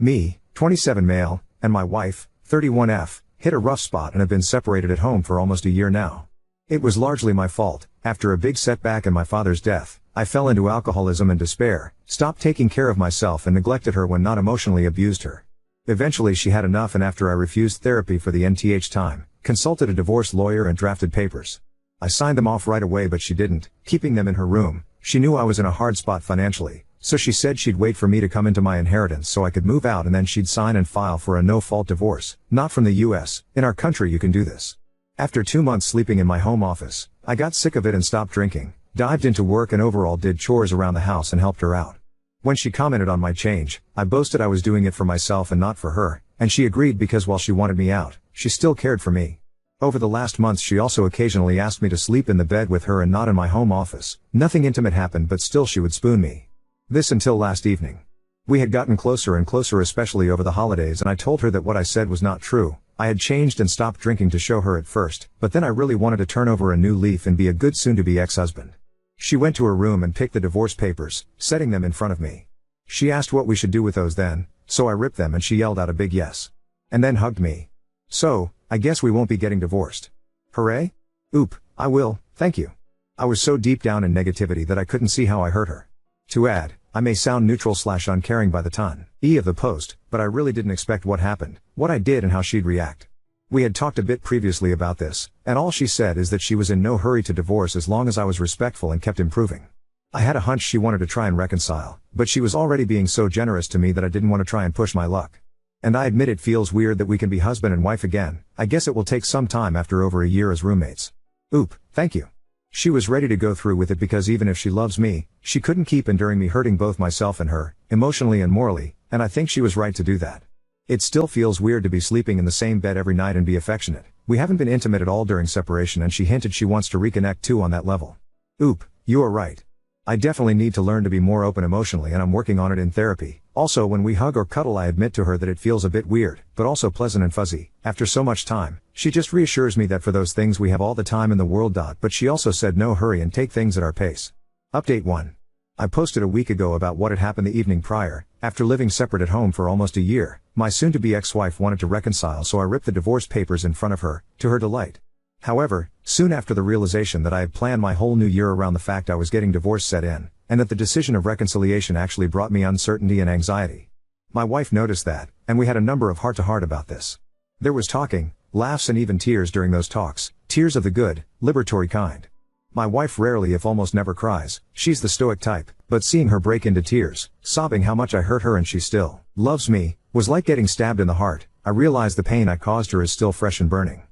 Me, 27 male, and my wife, 31F, hit a rough spot and have been separated at home for almost a year now. It was largely my fault. After a big setback in my father's death, I fell into alcoholism and despair, stopped taking care of myself and neglected her when not emotionally abused her. Eventually she had enough, and after I refused therapy for the nth time, consulted a divorce lawyer and drafted papers. I signed them off right away, but she didn't, keeping them in her room. She knew I was in a hard spot financially, so she said she'd wait for me to come into my inheritance so I could move out, and then she'd sign and file for a no-fault divorce. Not from the US, in our country you can do this. After 2 months sleeping in my home office, I got sick of it and stopped drinking, dived into work and overall did chores around the house and helped her out. When she commented on my change, I boasted I was doing it for myself and not for her, and she agreed because while she wanted me out, she still cared for me. Over the last months she also occasionally asked me to sleep in the bed with her and not in my home office. Nothing intimate happened, but still she would spoon me. This until last evening. We had gotten closer and closer, especially over the holidays, and I told her that what I said was not true. I had changed and stopped drinking to show her at first, but then I really wanted to turn over a new leaf and be a good soon-to-be ex-husband. She went to her room and picked the divorce papers, setting them in front of me. She asked what we should do with those then, so I ripped them and she yelled out a big yes. And then hugged me. So, I guess we won't be getting divorced. Hooray? Oop, I will, thank you. I was so deep down in negativity that I couldn't see how I hurt her. To add, I may sound neutral/uncaring by the ton of the post, but I really didn't expect what happened, what I did and how she'd react. We had talked a bit previously about this, and all she said is that she was in no hurry to divorce as long as I was respectful and kept improving. I had a hunch she wanted to try and reconcile, but she was already being so generous to me that I didn't want to try and push my luck. And I admit it feels weird that we can be husband and wife again. I guess it will take some time after over a year as roommates. Oop, thank you. She was ready to go through with it because even if she loves me, she couldn't keep enduring me hurting both myself and her, emotionally and morally, and I think she was right to do that. It still feels weird to be sleeping in the same bed every night and be affectionate. We haven't been intimate at all during separation, and she hinted she wants to reconnect too on that level. Oop, you are right. I definitely need to learn to be more open emotionally, and I'm working on it in therapy. Also, when we hug or cuddle I admit to her that it feels a bit weird, but also pleasant and fuzzy. After so much time, she just reassures me that for those things we have all the time in the world. But she also said no hurry and take things at our pace. Update 1. I posted a week ago about what had happened the evening prior. After living separate at home for almost a year, my soon-to-be ex-wife wanted to reconcile, so I ripped the divorce papers in front of her, to her delight. However, soon after the realization that I had planned my whole new year around the fact I was getting divorced set in, and that the decision of reconciliation actually brought me uncertainty and anxiety. My wife noticed that, and we had a number of heart-to-heart about this. There was talking, laughs and even tears during those talks, tears of the good, liberatory kind. My wife rarely if almost never cries, she's the stoic type, but seeing her break into tears, sobbing how much I hurt her and she still loves me, was like getting stabbed in the heart. I realized the pain I caused her is still fresh and burning.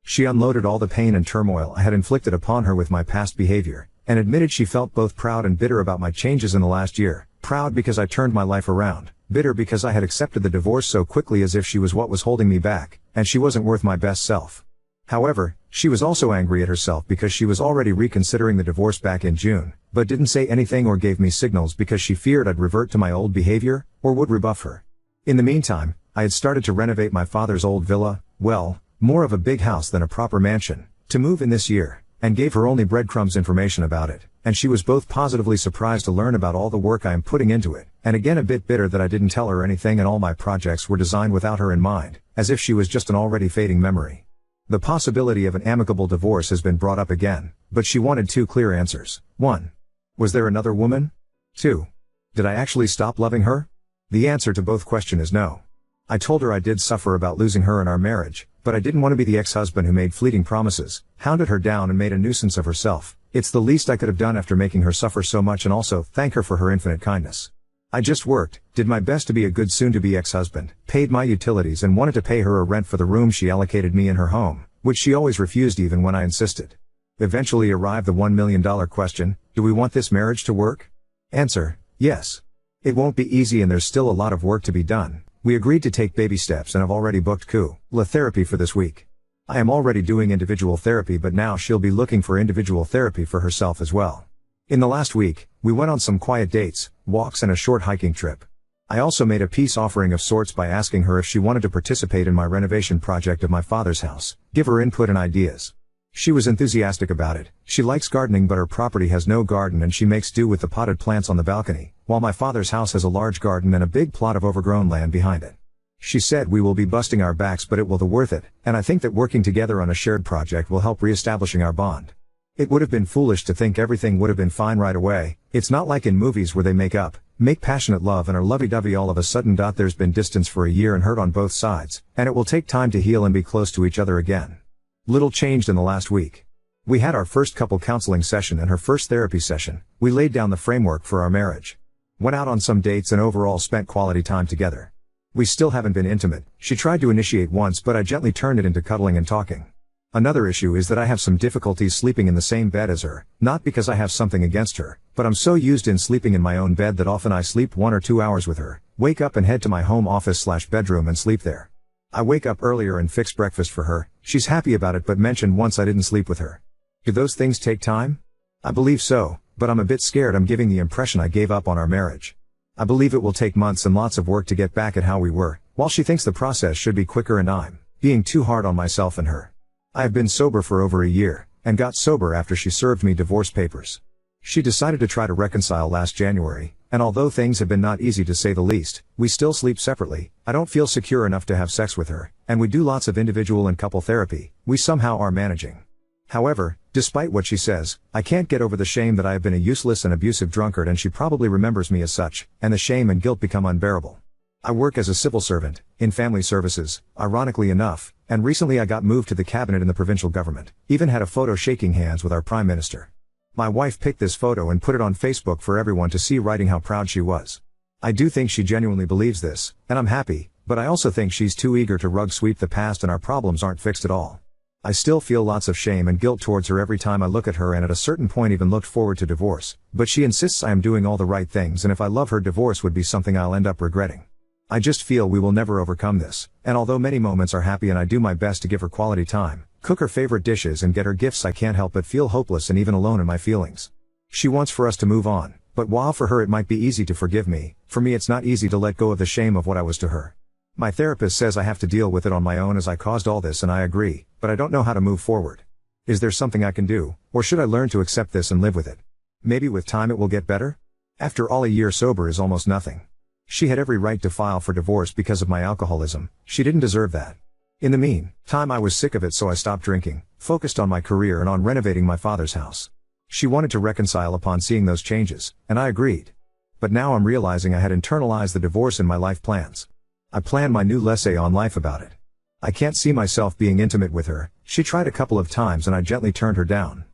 She unloaded all the pain and turmoil I had inflicted upon her with my past behavior, and admitted she felt both proud and bitter about my changes in the last year. Proud because I turned my life around, bitter because I had accepted the divorce so quickly as if she was what was holding me back, and she wasn't worth my best self. However, she was also angry at herself because she was already reconsidering the divorce back in June, but didn't say anything or gave me signals because she feared I'd revert to my old behavior, or would rebuff her. In the meantime, I had started to renovate my father's old villa, well, more of a big house than a proper mansion, to move in this year, and gave her only breadcrumbs information about it, and she was both positively surprised to learn about all the work I am putting into it, and again a bit bitter that I didn't tell her anything and all my projects were designed without her in mind, as if she was just an already fading memory. The possibility of an amicable divorce has been brought up again, but she wanted 2 clear answers. 1. Was there another woman? 2. Did I actually stop loving her? The answer to both questions is no. I told her I did suffer about losing her in our marriage, but I didn't want to be the ex-husband who made fleeting promises, hounded her down and made a nuisance of herself. It's the least I could have done after making her suffer so much, and also thank her for her infinite kindness. I just worked, did my best to be a good soon-to-be ex-husband, paid my utilities and wanted to pay her a rent for the room she allocated me in her home, which she always refused even when I insisted. Eventually arrived the $1 million question, do we want this marriage to work? Answer, yes. It won't be easy and there's still a lot of work to be done. We agreed to take baby steps and have already booked la therapy for this week. I am already doing individual therapy, but now she'll be looking for individual therapy for herself as well. In the last week, we went on some quiet dates, walks and a short hiking trip. I also made a peace offering of sorts by asking her if she wanted to participate in my renovation project of my father's house, give her input and ideas. She was enthusiastic about it. She likes gardening, but her property has no garden and she makes do with the potted plants on the balcony, while my father's house has a large garden and a big plot of overgrown land behind it. She said we will be busting our backs, but it will be worth it, and I think that working together on a shared project will help re-establishing our bond. It would have been foolish to think everything would have been fine right away. It's not like in movies where they make passionate love and are lovey-dovey all of a sudden. There's been distance for a year and hurt on both sides, and it will take time to heal and be close to each other again. Little changed in the last week. We had our first couple counseling session and her first therapy session. We laid down the framework for our marriage. Went out on some dates and overall spent quality time together. We still haven't been intimate. She tried to initiate once, but I gently turned it into cuddling and talking. Another issue is that I have some difficulties sleeping in the same bed as her, not because I have something against her, but I'm so used in sleeping in my own bed that often I sleep 1 or 2 hours with her, wake up and head to my home office/bedroom and sleep there. I wake up earlier and fix breakfast for her. She's happy about it, but mentioned once I didn't sleep with her. Do those things take time? I believe so, but I'm a bit scared I'm giving the impression I gave up on our marriage. I believe it will take months and lots of work to get back at how we were, while she thinks the process should be quicker and I'm being too hard on myself and her. I have been sober for over a year, and got sober after she served me divorce papers. She decided to try to reconcile last January, and although things have been not easy to say the least, we still sleep separately. I don't feel secure enough to have sex with her, and we do lots of individual and couple therapy. We somehow are managing. However, despite what she says, I can't get over the shame that I have been a useless and abusive drunkard, and she probably remembers me as such, and the shame and guilt become unbearable. I work as a civil servant, in family services, ironically enough, and recently I got moved to the cabinet in the provincial government, even had a photo shaking hands with our Prime Minister. My wife picked this photo and put it on Facebook for everyone to see, writing how proud she was. I do think she genuinely believes this, and I'm happy, but I also think she's too eager to rug sweep the past and our problems aren't fixed at all. I still feel lots of shame and guilt towards her every time I look at her, and at a certain point even looked forward to divorce, but she insists I am doing all the right things, and if I love her, divorce would be something I'll end up regretting. I just feel we will never overcome this, and although many moments are happy and I do my best to give her quality time, cook her favorite dishes and get her gifts, I can't help but feel hopeless and even alone in my feelings. She wants for us to move on, but while for her it might be easy to forgive me, for me it's not easy to let go of the shame of what I was to her. My therapist says I have to deal with it on my own as I caused all this, and I agree, but I don't know how to move forward. Is there something I can do, or should I learn to accept this and live with it? Maybe with time it will get better? After all, a year sober is almost nothing. She had every right to file for divorce because of my alcoholism. She didn't deserve that. In the meantime, I was sick of it, so I stopped drinking, focused on my career and on renovating my father's house. She wanted to reconcile upon seeing those changes, and I agreed. But now I'm realizing I had internalized the divorce in my life plans. I planned my new essay on life about it. I can't see myself being intimate with her. She tried a couple of times and I gently turned her down.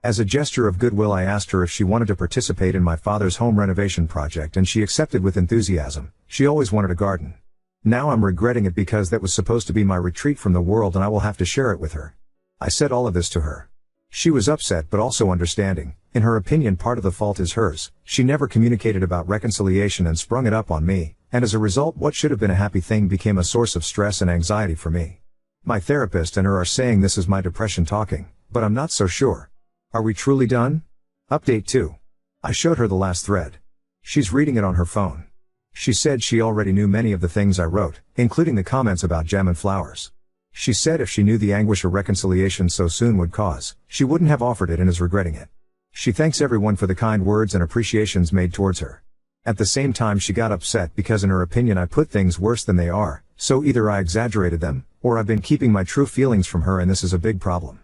As a gesture of goodwill, I asked her if she wanted to participate in my father's home renovation project, and she accepted with enthusiasm. She always wanted a garden. Now I'm regretting it because that was supposed to be my retreat from the world and I will have to share it with her. I said all of this to her. She was upset but also understanding. In her opinion, part of the fault is hers. She never communicated about reconciliation and sprung it up on me, and as a result what should have been a happy thing became a source of stress and anxiety for me. My therapist and her are saying this is my depression talking, but I'm not so sure. Are we truly done? Update 2. I showed her the last thread. She's reading it on her phone. She said she already knew many of the things I wrote, including the comments about jam and flowers. She said if she knew the anguish a reconciliation so soon would cause, she wouldn't have offered it and is regretting it. She thanks everyone for the kind words and appreciations made towards her. At the same time, she got upset because in her opinion I put things worse than they are, so either I exaggerated them, or I've been keeping my true feelings from her, and this is a big problem.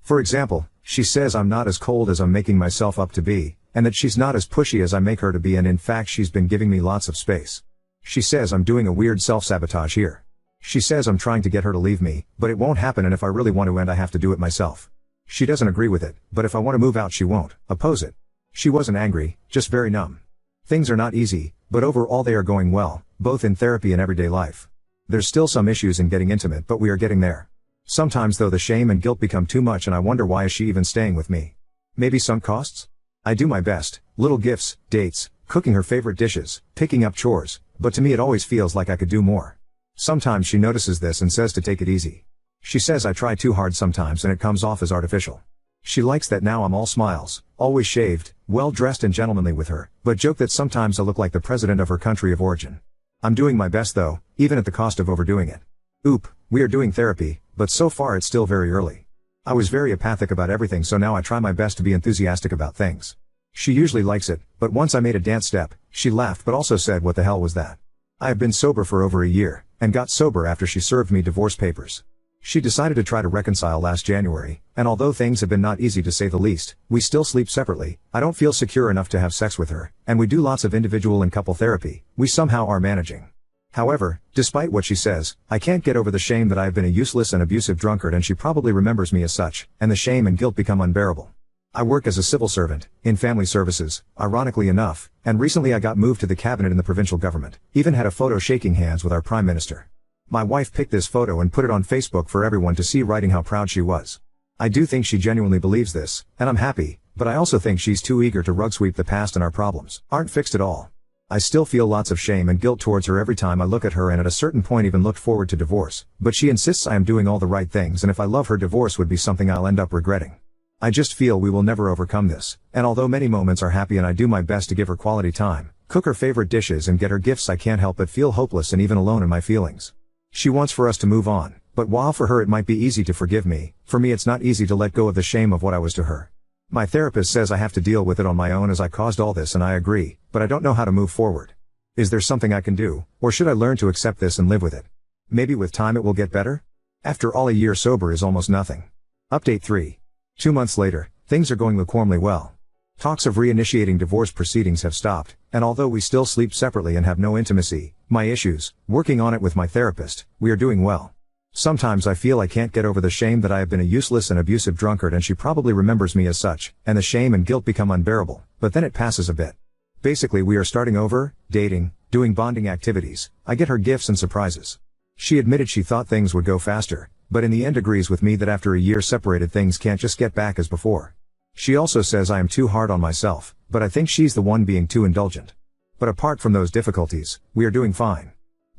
For example, she says I'm not as cold as I'm making myself up to be, and that she's not as pushy as I make her to be, and in fact she's been giving me lots of space. She says I'm doing a weird self-sabotage here. She says I'm trying to get her to leave me, but it won't happen, and if I really want to end I have to do it myself. She doesn't agree with it, but if I want to move out she won't oppose it. She wasn't angry, just very numb. Things are not easy, but overall they are going well, both in therapy and everyday life. There's still some issues in getting intimate, but we are getting there. Sometimes though the shame and guilt become too much and I wonder why is she even staying with me. Maybe sunk costs? I do my best, little gifts, dates, cooking her favorite dishes, picking up chores, but to me it always feels like I could do more. Sometimes she notices this and says to take it easy. She says I try too hard sometimes and it comes off as artificial. She likes that now I'm all smiles, always shaved, well dressed and gentlemanly with her, but joke that sometimes I look like the president of her country of origin. I'm doing my best though, even at the cost of overdoing it. We are doing therapy, but so far it's still very early. I was very apathic about everything, so now I try my best to be enthusiastic about things. She usually likes it, but once I made a dance step, she laughed but also said what the hell was that? I have been sober for over a year, and got sober after she served me divorce papers. She decided to try to reconcile last January, and although things have been not easy to say the least, we still sleep separately, I don't feel secure enough to have sex with her, and we do lots of individual and couple therapy, we somehow are managing. However, despite what she says, I can't get over the shame that I have been a useless and abusive drunkard, and she probably remembers me as such, and the shame and guilt become unbearable. I work as a civil servant, in family services, ironically enough, and recently I got moved to the cabinet in the provincial government, even had a photo shaking hands with our Prime Minister. My wife picked this photo and put it on Facebook for everyone to see, writing how proud she was. I do think she genuinely believes this, and I'm happy, but I also think she's too eager to rug sweep the past, and our problems aren't fixed at all. I still feel lots of shame and guilt towards her every time I look at her, and at a certain point even looked forward to divorce, but she insists I am doing all the right things, and if I love her, divorce would be something I'll end up regretting. I just feel we will never overcome this, and although many moments are happy and I do my best to give her quality time, cook her favorite dishes and get her gifts, I can't help but feel hopeless and even alone in my feelings. She wants for us to move on, but while for her it might be easy to forgive me, for me it's not easy to let go of the shame of what I was to her. My therapist says I have to deal with it on my own as I caused all this, and I agree, but I don't know how to move forward. Is there something I can do, or should I learn to accept this and live with it? Maybe with time it will get better? After all, a year sober is almost nothing. Update 3. 2 months later, things are going lukewarmly well. Talks of reinitiating divorce proceedings have stopped, and although we still sleep separately and have no intimacy, my issues, working on it with my therapist, we are doing well. Sometimes I feel I can't get over the shame that I have been a useless and abusive drunkard, and she probably remembers me as such, and the shame and guilt become unbearable, but then it passes a bit. Basically, we are starting over, dating, doing bonding activities, I get her gifts and surprises. She admitted she thought things would go faster, but in the end agrees with me that after a year separated things can't just get back as before. She also says I am too hard on myself, but I think she's the one being too indulgent. But apart from those difficulties, we are doing fine.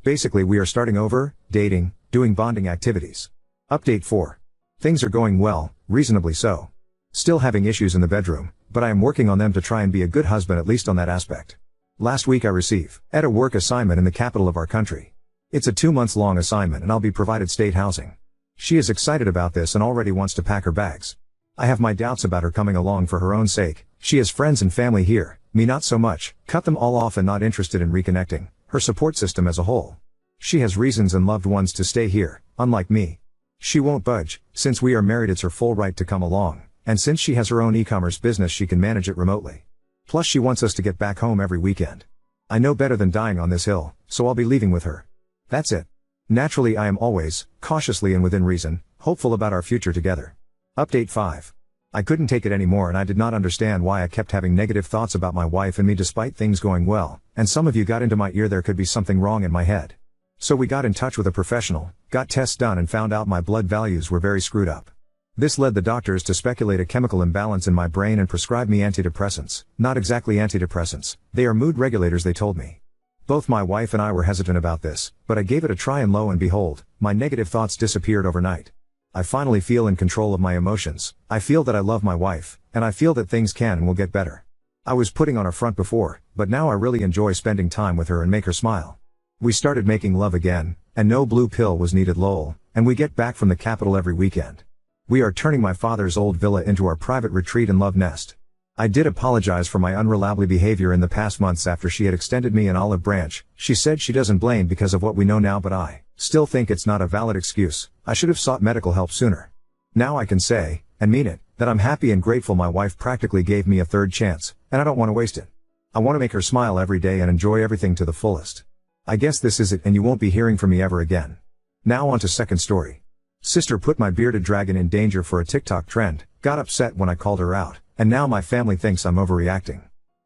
Basically, we are starting over, dating, doing bonding activities. Update 4. Things are going well, reasonably so. Still having issues in the bedroom, but I am working on them to try and be a good husband, at least on that aspect. Last week I received a work assignment in the capital of our country. It's a 2-month-long assignment and I'll be provided state housing. She is excited about this and already wants to pack her bags. I have my doubts about her coming along for her own sake. She has friends and family here, me not so much, cut them all off and not interested in reconnecting, her support system as a whole. She has reasons and loved ones to stay here, unlike me. She won't budge, since we are married it's her full right to come along, and since she has her own e-commerce business she can manage it remotely. Plus she wants us to get back home every weekend. I know better than dying on this hill, so I'll be leaving with her. That's it. Naturally I am always, cautiously and within reason, hopeful about our future together. Update 5. I couldn't take it anymore and I did not understand why I kept having negative thoughts about my wife and me despite things going well, and some of you got into my ear there could be something wrong in my head. So we got in touch with a professional, got tests done and found out my blood values were very screwed up. This led the doctors to speculate a chemical imbalance in my brain and prescribe me antidepressants. Not exactly antidepressants, they are mood regulators, they told me. Both my wife and I were hesitant about this, but I gave it a try and lo and behold, my negative thoughts disappeared overnight. I finally feel in control of my emotions, I feel that I love my wife, and I feel that things can and will get better. I was putting on a front before, but now I really enjoy spending time with her and make her smile. We started making love again, and no blue pill was needed lol, and we get back from the capital every weekend. We are turning my father's old villa into our private retreat and love nest. I did apologize for my unreliable behavior in the past months after she had extended me an olive branch. She said she doesn't blame because of what we know now, but I still think it's not a valid excuse. I should have sought medical help sooner. Now I can say, and mean it, that I'm happy and grateful my wife practically gave me a third chance, and I don't want to waste it. I want to make her smile every day and enjoy everything to the fullest. I guess this is it and you won't be hearing from me ever again. Now on to second story. Sister put my bearded dragon in danger for a TikTok trend, got upset when I called her out, and now my family thinks I'm overreacting.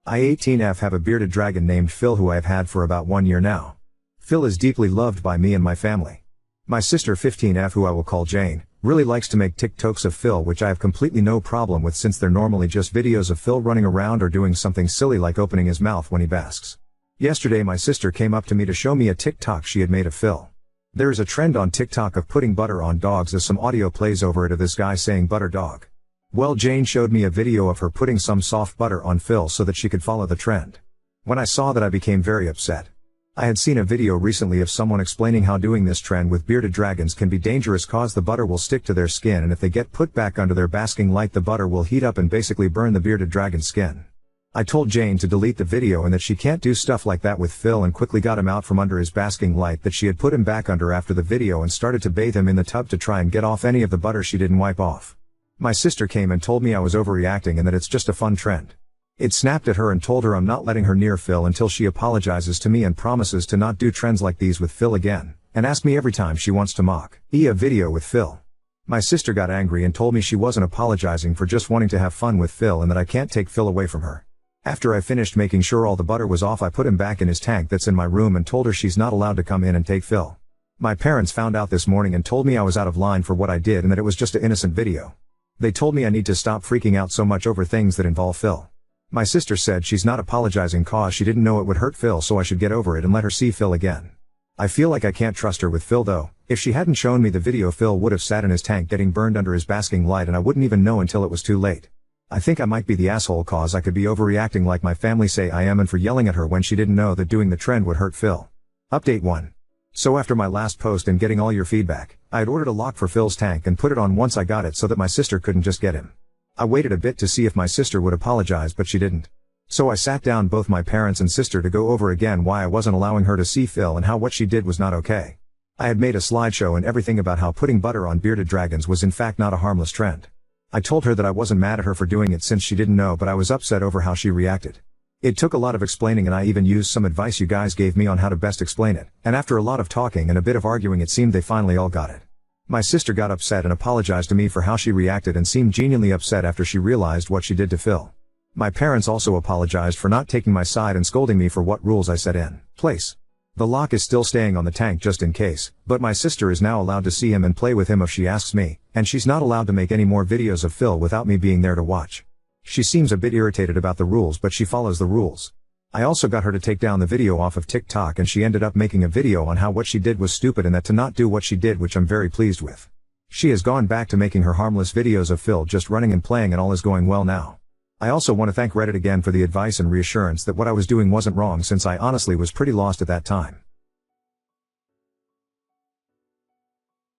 I 18F have a bearded dragon named Phil who I have had for about 1 year now. Phil is deeply loved by me and my family. My sister 15F, who I will call Jane, really likes to make TikToks of Phil, which I have completely no problem with since they're normally just videos of Phil running around or doing something silly like opening his mouth when he basks. Yesterday my sister came up to me to show me a TikTok she had made of Phil. There is a trend on TikTok of putting butter on dogs as some audio plays over it of this guy saying butter dog. Well, Jane showed me a video of her putting some soft butter on Phil so that she could follow the trend. When I saw that I became very upset. I had seen a video recently of someone explaining how doing this trend with bearded dragons can be dangerous cause the butter will stick to their skin, and if they get put back under their basking light the butter will heat up and basically burn the bearded dragon's skin. I told Jane to delete the video and that she can't do stuff like that with Phil, and quickly got him out from under his basking light that she had put him back under after the video and started to bathe him in the tub to try and get off any of the butter she didn't wipe off. My sister came and told me I was overreacting and that it's just a fun trend. It snapped at her and told her I'm not letting her near Phil until she apologizes to me and promises to not do trends like these with Phil again, and ask me every time she wants to mock a video with Phil. My sister got angry and told me she wasn't apologizing for just wanting to have fun with Phil and that I can't take Phil away from her. After I finished making sure all the butter was off, I put him back in his tank that's in my room and told her she's not allowed to come in and take Phil. My parents found out this morning and told me I was out of line for what I did and that it was just an innocent video. They told me I need to stop freaking out so much over things that involve Phil. My sister said she's not apologizing cause she didn't know it would hurt Phil, so I should get over it and let her see Phil again. I feel like I can't trust her with Phil though. If she hadn't shown me the video, Phil would have sat in his tank getting burned under his basking light and I wouldn't even know until it was too late. I think I might be the asshole cause I could be overreacting like my family say I am, and for yelling at her when she didn't know that doing the trend would hurt Phil. Update 1. So after my last post and getting all your feedback, I had ordered a lock for Phil's tank and put it on once I got it so that my sister couldn't just get him. I waited a bit to see if my sister would apologize, but she didn't. So I sat down both my parents and sister to go over again why I wasn't allowing her to see Phil and how what she did was not okay. I had made a slideshow and everything about how putting butter on bearded dragons was in fact not a harmless trend. I told her that I wasn't mad at her for doing it since she didn't know, but I was upset over how she reacted. It took a lot of explaining and I even used some advice you guys gave me on how to best explain it, and after a lot of talking and a bit of arguing it seemed they finally all got it. My sister got upset and apologized to me for how she reacted and seemed genuinely upset after she realized what she did to Phil. My parents also apologized for not taking my side and scolding me for what rules I set in place. The lock is still staying on the tank just in case, but my sister is now allowed to see him and play with him if she asks me, and she's not allowed to make any more videos of Phil without me being there to watch. She seems a bit irritated about the rules, but she follows the rules. I also got her to take down the video off of TikTok, and she ended up making a video on how what she did was stupid and that to not do what she did, which I'm very pleased with. She has gone back to making her harmless videos of Phil just running and playing, and all is going well now. I also want to thank Reddit again for the advice and reassurance that what I was doing wasn't wrong, since I honestly was pretty lost at that time.